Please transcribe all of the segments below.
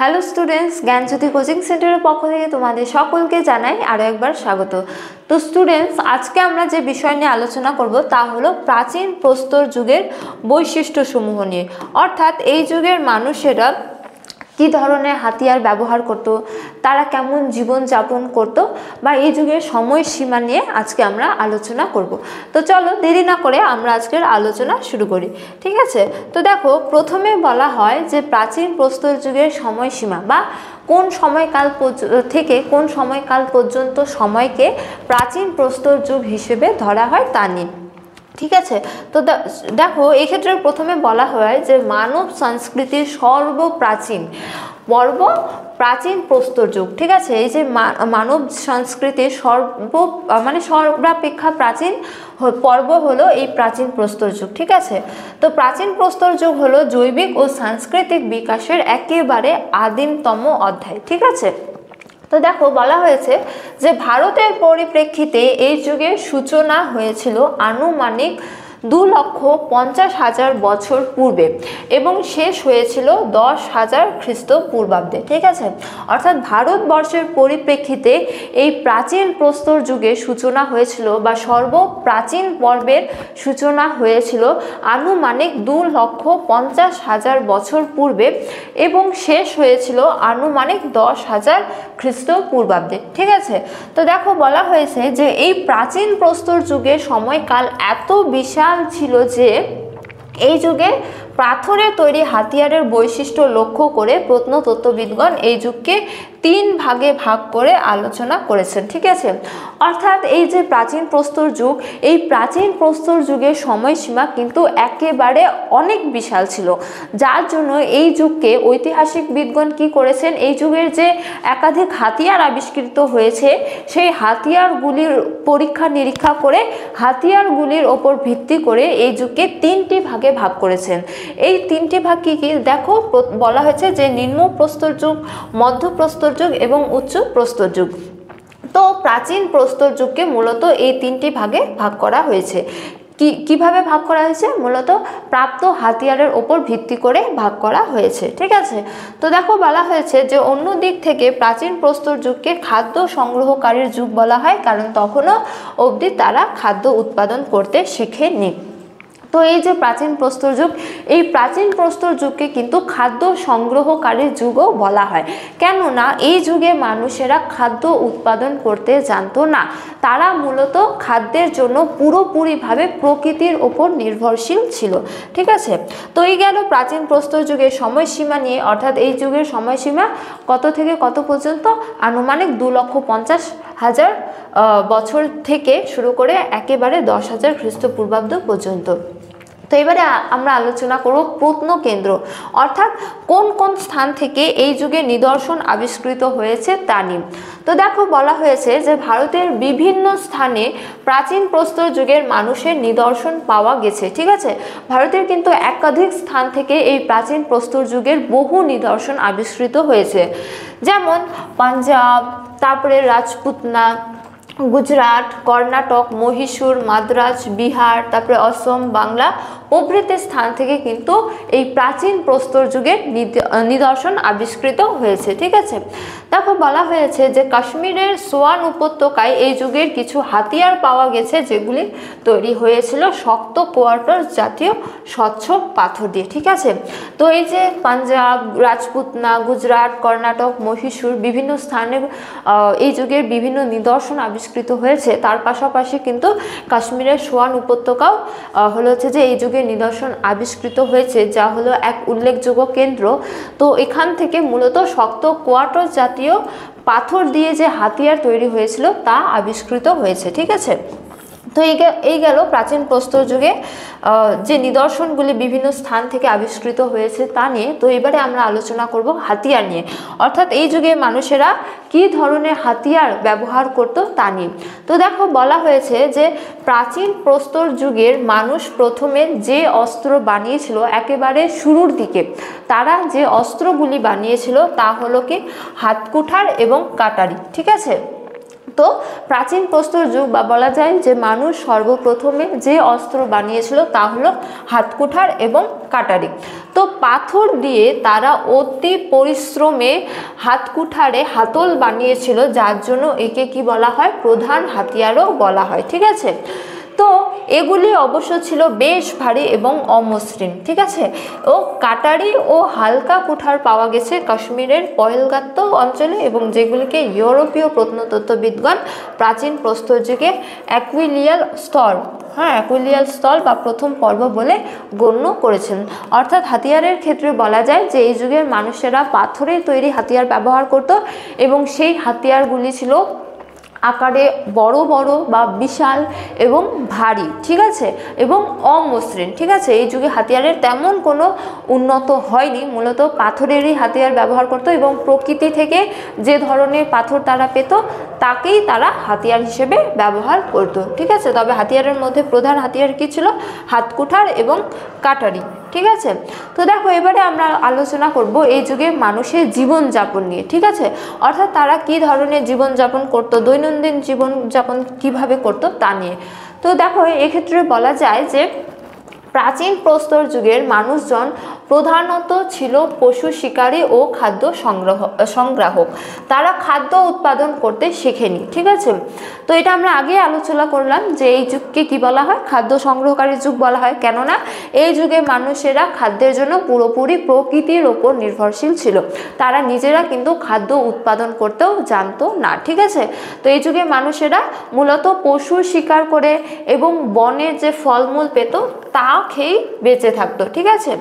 Hello students, জ্ঞানজ্যোতি coaching সেন্টারের পক্ষ থেকে তোমাদের সকলকে জানাই আরও একবার স্বাগত। তো স্টুডেন্টস, আজকে আমরা যে বিষয় নিয়ে আলোচনা করব তা হলো প্রাচীন প্রস্তর যুগের বৈশিষ্ট্যসমূহ নিয়ে। অর্থাৎ এই যুগের মানুষেরা কী ধরনের হাতিয়ার ব্যবহার করত, তারা কেমন জীবন যাপন করত, বা এই যুগের সময়সীমা নিয়ে আজকে আমরা আলোচনা করব। তো চলো দেরি না করে আমরা আজকের আলোচনা শুরু করি, ঠিক আছে? তো দেখো, প্রথমে বলা হয় যে প্রাচীন প্রস্তর যুগের সময়সীমা বা কোন সময়কাল থেকে কোন সময়কাল পর্যন্ত সময়কে প্রাচীন প্রস্তর যুগ হিসেবে ধরা হয় তা নিয়ে, ঠিক আছে? তো দেখো, এক্ষেত্রে প্রথমে বলা হয় যে মানব সংস্কৃতির সর্বপ্রাচীন পর্ব প্রাচীন প্রস্তর যুগ, ঠিক আছে? এই যে মানব সংস্কৃতির সর্বাপেক্ষা প্রাচীন পর্ব হলো এই প্রাচীন প্রস্তর যুগ, ঠিক আছে? তো প্রাচীন প্রস্তর যুগ হলো জৈবিক ও সাংস্কৃতিক বিকাশের একেবারে আদিমতম অধ্যায়, ঠিক আছে? তো দেখো, বলা হয়েছে যে ভারতের পরিপ্রেক্ষিতে এই যুগের সূচনা হয়েছিল আনুমানিক 2,50,000 বছর পূর্বে এবং শেষ হয়েছিল 10,000 খ্রিস্টপূর্বাব্দে, ঠিক আছে? অর্থাৎ ভারতবর্ষের পরিপ্রেক্ষিতে এই প্রাচীন প্রস্তর যুগের সূচনা হয়েছিল বা সর্বপ্রাচীন পর্বের সূচনা হয়েছিল আনুমানিক 2,50,000 বছর পূর্বে এবং শেষ হয়েছিল আনুমানিক 10,000 খ্রিস্টপূর্বাব্দে, ঠিক আছে? তো দেখো, বলা হয়েছে যে এই প্রাচীন প্রস্তর যুগের সময়কাল এত বিশাল ছিল যে এই যুগে পাথরের তৈরি হাতিয়ারের বৈশিষ্ট্য লক্ষ্য করে প্রত্নতত্ত্ববিদগণ এই যুগকে 3 ভাগে ভাগ করে আলোচনা করেছেন, ঠিক আছে? অর্থাৎ এই যে প্রাচীন প্রস্তর যুগ, এই প্রাচীন প্রস্তর যুগের সময়সীমা কিন্তু একেবারে অনেক বিশাল ছিল, যার জন্য এই যুগকে ঐতিহাসিকবিদগণ কি করেছেন, এই যুগের যে একাধিক হাতিয়ার আবিষ্কৃত হয়েছে সেই হাতিয়ারগুলির পরীক্ষা নিরীক্ষা করে হাতিয়ারগুলির ওপর ভিত্তি করে এই যুগকে 3টি ভাগে ভাগ করেছেন। এই 3টি ভাগ কি কি দেখো, বলা হয়েছে যে নিম্ন প্রস্তর যুগ, মধ্য প্রস্তর যুগ এবং উচ্চ প্রস্তর যুগ। তো প্রাচীন প্রস্তর যুগকে মূলত এই 3টি ভাগে ভাগ করা হয়েছে। কিভাবে ভাগ করা হয়েছে? মূলত প্রাপ্ত হাতিয়ারের ওপর ভিত্তি করে ভাগ করা হয়েছে, ঠিক আছে? তো দেখো, বলা হয়েছে যে অন্য দিক থেকে প্রাচীন প্রস্তর যুগকে খাদ্য সংগ্রহকারীর যুগ বলা হয়, কারণ তখনও অবধি তারা খাদ্য উৎপাদন করতে শেখেনি। তো এই যে প্রাচীন প্রস্তর যুগ, এই প্রাচীন প্রস্তর যুগকে কিন্তু খাদ্য সংগ্রহকারীর যুগও বলা হয়, কেননা এই যুগে মানুষেরা খাদ্য উৎপাদন করতে জানতো না, তারা মূলত খাদ্যের জন্য পুরোপুরিভাবে প্রকৃতির ওপর নির্ভরশীল ছিল, ঠিক আছে? তো এই গেল প্রাচীন প্রস্তর যুগের সময়সীমা নিয়ে। অর্থাৎ এই যুগের সময়সীমা কত থেকে কত পর্যন্ত? আনুমানিক 2,50,000 বছর থেকে শুরু করে একেবারে 10,000 খ্রিস্টপূর্বাব্দ পর্যন্ত। তো এবারে আমরা আলোচনা করব প্রত্নকেন্দ্র, অর্থাৎ কোন কোন স্থান থেকে এই যুগের নিদর্শন আবিষ্কৃত হয়েছে তা নিয়ে। তো দেখো, বলা হয়েছে যে ভারতের বিভিন্ন স্থানে প্রাচীন প্রস্তর যুগের মানুষের নিদর্শন পাওয়া গেছে, ঠিক আছে? ভারতের কিন্তু একাধিক স্থান থেকে এই প্রাচীন প্রস্তর যুগের বহু নিদর্শন আবিষ্কৃত হয়েছে, যেমন পাঞ্জাব, তারপরে রাজপুতনা, গুজরাট, কর্ণাটক, মহীশূর, মাদ্রাজ, বিহার, তারপরে অসম, বাংলা প্রভৃতি স্থান থেকে কিন্তু এই প্রাচীন প্রস্তর যুগের নিদর্শন আবিষ্কৃত হয়েছে, ঠিক আছে? দেখো, বলা হয়েছে যে কাশ্মীরের সোয়ান উপত্যকায় এই যুগের কিছু হাতিয়ার পাওয়া গেছে, যেগুলি তৈরি হয়েছিল শক্ত কোয়ার্টার জাতীয় স্বচ্ছ পাথর দিয়ে, ঠিক আছে? তো এই যে পাঞ্জাব, রাজপুতনা, গুজরাট, কর্ণাটক, মহীশূর বিভিন্ন স্থানে এই যুগের বিভিন্ন নিদর্শন আবিষ্কৃত হয়েছে, তার পাশাপাশি কিন্তু কাশ্মীরের সোয়ান উপত্যকাও হলো হচ্ছে যে এই যুগের নিদর্শন আবিষ্কৃত হয়েছে, যা হলো এক উল্লেখযোগ্য কেন্দ্র। তো এখান থেকে মূলত শক্ত কোয়ার্টার জাতীয় পাথর দিয়ে যে হাতিয়ার তৈরি হয়েছিল তা আবিষ্কৃত হয়েছে, ঠিক আছে? তো এই গেল প্রাচীন প্রস্তর যুগে যে নিদর্শনগুলি বিভিন্ন স্থান থেকে আবিষ্কৃত হয়েছে তা নিয়ে। তো এবারে আমরা আলোচনা করব হাতিয়ার নিয়ে, অর্থাৎ এই যুগে মানুষেরা কি ধরনের হাতিয়ার ব্যবহার করত তা নিয়ে। তো দেখো, বলা হয়েছে যে প্রাচীন প্রস্তর যুগের মানুষ প্রথমে যে অস্ত্র বানিয়েছিল একেবারে শুরুর দিকে, তারা যে অস্ত্রগুলি বানিয়েছিল তা হলো কি হাতকুঠার এবং কাটারি, ঠিক আছে? তো প্রাচীন প্রস্তর যুগ বা বলা যায় যে মানুষ সর্বপ্রথমে যে অস্ত্র বানিয়েছিল তা হলো হাতকুঠার এবং কাটারি। তো পাথর দিয়ে তারা অতি পরিশ্রমে হাতকুঠারে হাতল বানিয়েছিল, যার জন্য একে কি বলা হয়, প্রধান হাতিয়ারও বলা হয়। ঠিক আছে, তো এগুলি অবশ্য ছিল বেশ ভারী এবং অমসৃণ। ঠিক আছে, ও কাটারি ও হালকা কুঠার পাওয়া গেছে কাশ্মীরের পহেলগাত্ত অঞ্চলে, এবং যেগুলিকে ইউরোপীয় প্রত্নতত্ত্ববিদগণ প্রাচীন প্রস্তর যুগে অ্যাকুইলিয়াল স্তর, অ্যাকুইলিয়াল স্তর বা প্রথম পর্ব বলে গণ্য করেছেন। অর্থাৎ হাতিয়ারের ক্ষেত্রে বলা যায় যে এই যুগের মানুষেরা পাথরের তৈরি হাতিয়ার ব্যবহার করত, এবং সেই হাতিয়ারগুলি ছিল আকারে বড় বড় বা বিশাল এবং ভারী। ঠিক আছে, এবং অমসৃণ। ঠিক আছে, এই যুগে হাতিয়ারের তেমন কোনো উন্নত হয়নি, মূলত পাথরেরই হাতিয়ার ব্যবহার করত, এবং প্রকৃতি থেকে যে ধরনের পাথর তারা পেত তাকেই তারা হাতিয়ার হিসেবে ব্যবহার করত। ঠিক আছে, তবে হাতিয়ারের মধ্যে প্রধান হাতিয়ার কি ছিল, হাতকুঠার এবং কাটারি। ঠিক আছে, তো দেখো এবারে আমরা আলোচনা করব এই যুগে মানুষের জীবনযাপন নিয়ে। ঠিক আছে, অর্থাৎ তারা কি ধরনের জীবনযাপন করত, দৈনন্দিন জীবনযাপন কিভাবে করত তা নিয়ে। তো দেখো এক্ষেত্রে বলা যায় যে প্রাচীন প্রস্তর যুগের মানুষজন প্রধানত ছিল পশু শিকারী ও খাদ্য সংগ্রাহক। তারা খাদ্য উৎপাদন করতে শেখেনি। ঠিক আছে, তো এটা আমরা আগে আলোচনা করলাম যে এই যুগকে কি বলা হয়, খাদ্য সংগ্রহকারী যুগ বলা হয়, কেননা এই যুগে মানুষেরা খাদ্যের জন্য পুরোপুরি প্রকৃতির ওপর নির্ভরশীল ছিল। তারা নিজেরা কিন্তু খাদ্য উৎপাদন করতেও জানতো না। ঠিক আছে, তো এই যুগে মানুষেরা মূলত পশু শিকার করে এবং বনের যে ফলমূল পেত তা খেয়েই বেঁচে থাকতো। ঠিক আছে,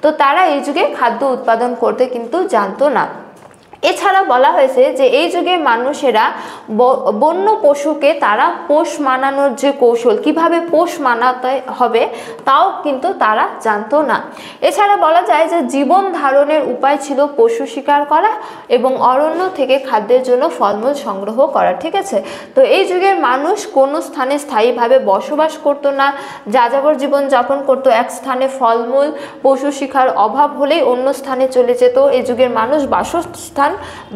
তো তারা এই যুগে খাদ্য উৎপাদন করতে কিন্তু জানতো না। এছাড়া বলা হয়েছে যে এই যুগে মানুষেরা বন্য পশুকে তারা পোষ মানানোর যে কৌশল, কিভাবে পোষ মানাতে হবে তাও কিন্তু তারা জানতো না। এছাড়া বলা যায় যে জীবন ধারণের উপায় ছিল পশু শিকার করা এবং অরণ্য থেকে খাদ্যের জন্য ফলমূল সংগ্রহ করা। ঠিক আছে, তো এই যুগের মানুষ কোনো স্থানে স্থায়ীভাবে বসবাস করতো না, যাযাবর জীবন যাপন করতো। এক স্থানে ফলমূল পশু শিকার অভাব হলেই অন্য স্থানে চলে যেত। এই যুগের মানুষ বাসস্থান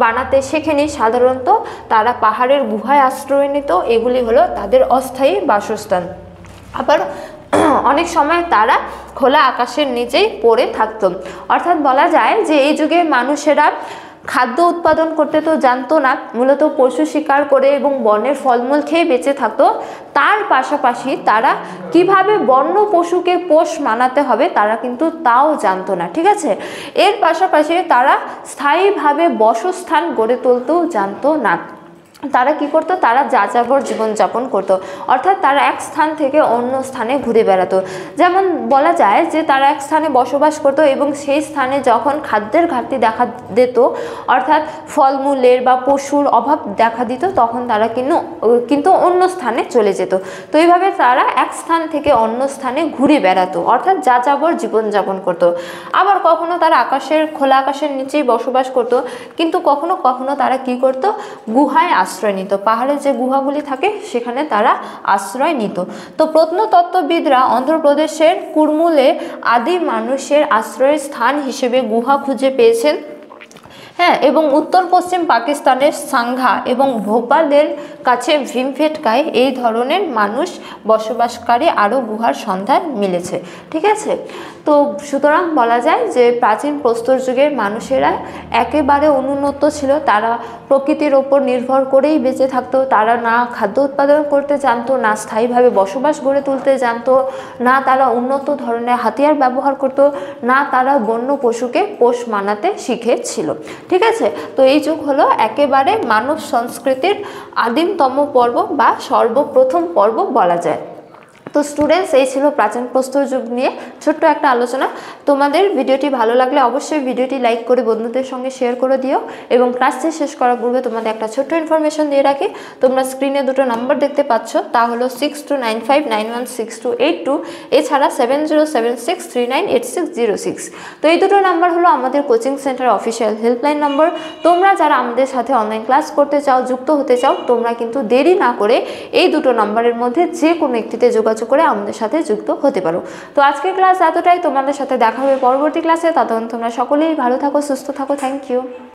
বানাতে শেখেনি, সাধারণত তারা পাহাড়ের গুহায় আশ্রয় নিত, এগুলি হলো তাদের অস্থায়ী বাসস্থান। আবার অনেক সময় তারা খোলা আকাশের নিচেই পড়ে থাকতো। অর্থাৎ বলা যায় যে এই যুগে মানুষেরা খাদ্য উৎপাদন করতে তো জানতো না, মূলত পশু শিকার করে এবং বনের ফলমূল খেয়ে বেঁচে থাকতো। তার পাশাপাশি তারা কিভাবে বন্য পশুকে পোষ মানাতে হবে তারা কিন্তু তাও জানতো না। ঠিক আছে, এর পাশাপাশি তারা স্থায়ীভাবে বসস্থান গড়ে তুলতেও জানতো না। তারা কি করতো, তারা যাযাবর জীবনযাপন করতো, অর্থাৎ তারা এক স্থান থেকে অন্য স্থানে ঘুরে বেড়াতো। যেমন বলা যায় যে তারা এক স্থানে বসবাস করতো এবং সেই স্থানে যখন খাদ্যের ঘাটতি দেখা দিত, অর্থাৎ ফলমূলের বা পশুর অভাব দেখা দিত, তখন তারা কিন্তু অন্য স্থানে চলে যেত। তো এইভাবে তারা এক স্থান থেকে অন্য স্থানে ঘুরে বেড়াতো, অর্থাৎ যাযাবর জীবনযাপন করতো। আবার কখনো তারা খোলা আকাশের নিচেই বসবাস করতো, কিন্তু কখনো কখনো তারা কি করতো, গুহায় আশ্রয় নিত। পাহাড়ে যে গুহাগুলি থাকে সেখানে তারা আশ্রয় নিত। তো প্রত্নতত্ত্ববিদরা অন্ধ্রপ্রদেশের কুর্নুলে আদি মানুষের আশ্রয়ের স্থান হিসেবে গুহা খুঁজে পেয়েছেন। এবং উত্তর পশ্চিম পাকিস্তানের সাংঘা এবং ভোপালের কাছে ভীমবেটকায় এই ধরনের মানুষ বসবাসকারী আরও গুহার সন্ধান মিলেছে। ঠিক আছে, তো সুতরাং বলা যায় যে প্রাচীন প্রস্তর যুগের মানুষেরা একেবারে অনুন্নত ছিল। তারা প্রকৃতির ওপর নির্ভর করেই বেঁচে থাকতো। তারা না খাদ্য উৎপাদন করতে জানতো, না স্থায়ীভাবে বসবাস গড়ে তুলতে জানতো, না তারা উন্নত ধরনের হাতিয়ার ব্যবহার করতো, না তারা বন্য পশুকে পোষ মানাতে শিখেছিল। ঠিক আছে, তো এই যুগ হলো একেবারে মানব সংস্কৃতির আদিমতম পর্ব বা সর্বপ্রথম পর্ব বলা যায়। তো স্টুডেন্টস, এই ছিল প্রাচীন প্রস্তর যুগ নিয়ে ছোট্ট একটা আলোচনা। তোমাদের ভিডিওটি ভালো লাগলে অবশ্যই ভিডিওটি লাইক করে বন্ধুদের সঙ্গে শেয়ার করে দিও, এবং ক্লাসটি শেষ করার পূর্বে তোমাদের একটা ছোট্ট ইনফরমেশন দিয়ে রাখি। তোমরা স্ক্রিনে দুটো নাম্বার দেখতে পাচ্ছ, তা হলো 6295916282, এছাড়া 7076398606। তো এই দুটো নাম্বার হলো আমাদের coaching centre official helpline number. তোমরা যারা আমাদের সাথে অনলাইন ক্লাস করতে চাও, যুক্ত হতে চাও, তোমরা কিন্তু দেরি না করে এই দুটো নাম্বারের মধ্যে যে কোনো একটিতে যোগাযোগ করে আমাদের সাথে যুক্ত হতে পারো। তো আজকের ক্লাস এতটাই, তোমাদের সাথে দেখা হবে পরবর্তী ক্লাসে। ততক্ষণ তোমরা সকলেই ভালো থাকো, সুস্থ থাকো। Thank you.